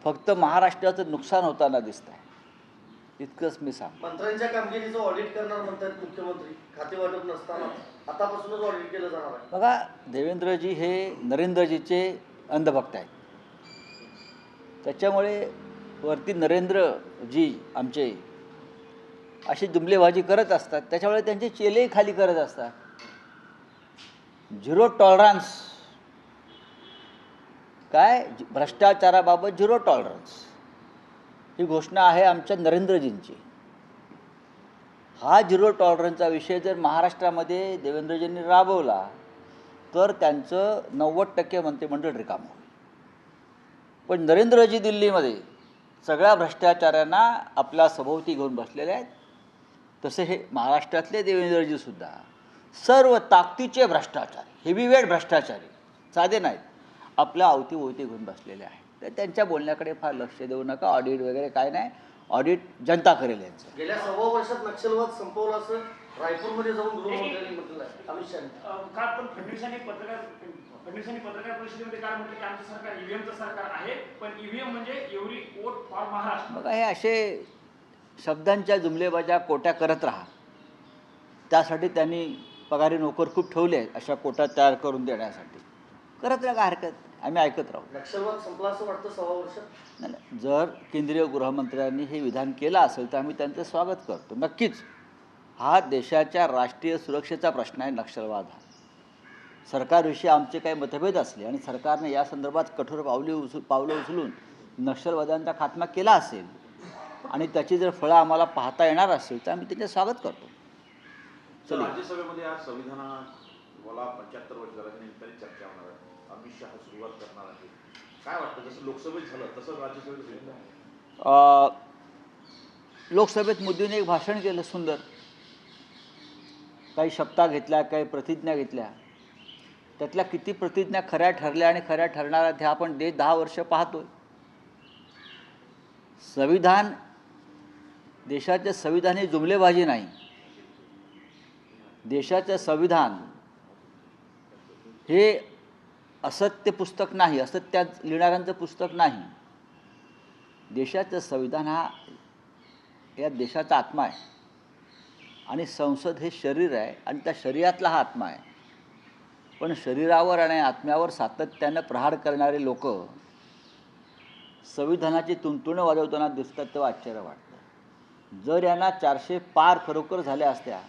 फक्त महाराष्ट्राचं नुकसान होताना दिसत आहे, इतकंच मी सांग. मंत्र्यांच्या कामगिरीचं ऑडिट करणार म्हणतात मुख्यमंत्री, खाते वाटप नसताना आतापासूनच ऑडिट केलं जाणार आहे. बघा, देवेंद्रजी हे नरेंद्रजीचे अंधभक्त आहेत. त्याच्यामुळे वरती नरेंद्रजी आमचे अशी जुमलेबाजी करत असतात, त्याच्यामुळे त्यांचे चेलेही खाली करत असतात. झिरो टॉलरन्स, काय भ्रष्टाचाराबाबत झिरो टॉलरन्स ही घोषणा आहे आमच्या नरेंद्रजींची. हा झिरो टॉलरन्सचा विषय जर महाराष्ट्रामध्ये देवेंद्रजींनी राबवला तर त्यांचं 90% मंत्रिमंडळ रिकामं होईल. पण नरेंद्रजी दिल्लीमध्ये सगळ्या भ्रष्टाचारांना आपल्या सभोवती घेऊन बसलेले आहेत. तसे हे महाराष्ट्रातले देवेंद्रजीसुद्धा सर्व ताकदीचे भ्रष्टाचारी, हेवीवेट भ्रष्टाचारी, साधे नाहीत, आपल्या अवतीभोवती घेऊन बसलेले आहेत. तर त्यांच्या बोलण्याकडे फार लक्ष देऊ नका. ऑडिट वगैरे काय नाही, ऑडिट जनता करेल यांचं. गेल्या 6 वर्षात नक्षलवाद संपवला असं रायपूरमध्ये जाऊन गृहमंत्र्यांनी म्हटलं आहे. अमित शहा काल पण फडणवीसांनी पत्रकार परिषदेमध्ये काय म्हटलं की आमचं सरकार ईव्हीएमचं सरकार आहे, पण ईव्हीएम म्हणजे एव्हरी वोट फॉर महाराष्ट्र. बघा, हे असे शब्दांच्या जुमलेबाजा कोट्या करत राहा. त्यासाठी त्यांनी पगारी नोकर खूप ठेवले आहेत अशा कोटा तयार करून देण्यासाठी. करत राहा, हरकत, आम्ही ऐकत राहू. नक्षलवाद संपला असं वाटतं 6 वर्षात? नाही, जर केंद्रीय गृहमंत्र्यांनी हे विधान केलं असेल तर आम्ही त्यांचं स्वागत करतो. नक्कीच हा देशाच्या राष्ट्रीय सुरक्षेचा प्रश्न आहे. नक्षलवाद हा सरकारविषयी आमचे काही मतभेद असले आणि सरकारने या संदर्भात कठोर पावलं उचलून नक्षलवाद्यांचा खात्मा केला असेल आणि त्याची जर फळं आम्हाला पाहता येणार असेल तर आम्ही त्याचे स्वागत करतो. राज्यसभेमध्ये आज संविधानाला 75 वर्ष झाल्याच्या निमित्ताने चर्चा होणार आहे. अमित शहा सुरुवात करणार आहे. काय वाटतं, जसं लोकसभेत झालं तसं राज्यसभेत होईल? लोकसभेत मोदींनी एक भाषण केलं सुंदर, काही शपथा घेतल्या, काही प्रतिज्ञा घेतल्या. त्यातल्या किती प्रतिज्ञा खऱ्या ठरल्या आणि खऱ्या ठरणाऱ्या त्या आपण 10 वर्ष पाहतोय. संविधान, देशाचे संविधान ही जुमलेबाजी नाही. देशाचं संविधान हे असत्य पुस्तक नाही, असत्यात लिहिणाऱ्यांचं पुस्तक नाही. देशाचं संविधान हा या देशाचा आत्मा आहे आणि संसद हे शरीर आहे आणि त्या शरीरातला हा आत्मा आहे. पण शरीरावर आणि आत्म्यावर सातत्यानं प्रहार करणारे लोक संविधानाची तुणतुणं वाजवताना दिसतात तेव्हा आश्चर्य वाटतं. जर यांना 400 पार खरोखर झाल्या असत्या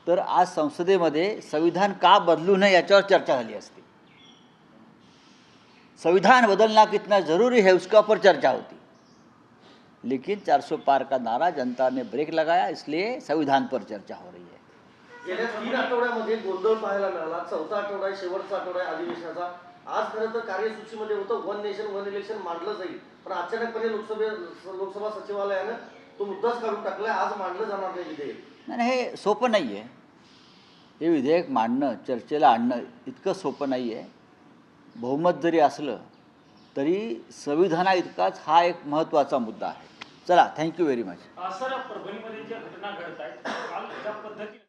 तर आज संसदेमध्ये संविधान का बदलू नये याच्यावर चर्चा झाली असती. संविधान बदलना कितना ज़रूरी है उसके ऊपर चर्चा होती. लेकिन 400 पार का नारा जनता ने ब्रेक लगाया, इसलिए संविधान पर चर्चा हो रही है. गेल्या 3 आठवड्यामध्ये गोंधळ पाहायला मिळाला. 4था आठवडा आहे, शेवटचा आठवडा आहे अधिवेशनाचा. आज खरं तर कार्यसूचीमध्ये होतं 1 नेशन 1 इलेक्शन मांडलं जाईल, पण अचानकपणे लोकसभा सचिवालयानं तो मुद्दाच काढून टाकलाय. आज मांडलं जाणार नाही विधेयक. नाही, हे सोपं नाही आहे. हे विधेयक मांडणं, चर्चेला आणणं इतकं सोपं नाही आहे. बहुमत जरी असलं तरी संविधाना इतकाच हा एक महत्त्वाचा मुद्दा आहे. चला, थँक्यू व्हेरी मच. सर, परभणीमध्ये ज्या घटना घडत आहेत काल ज्या पद्धतीने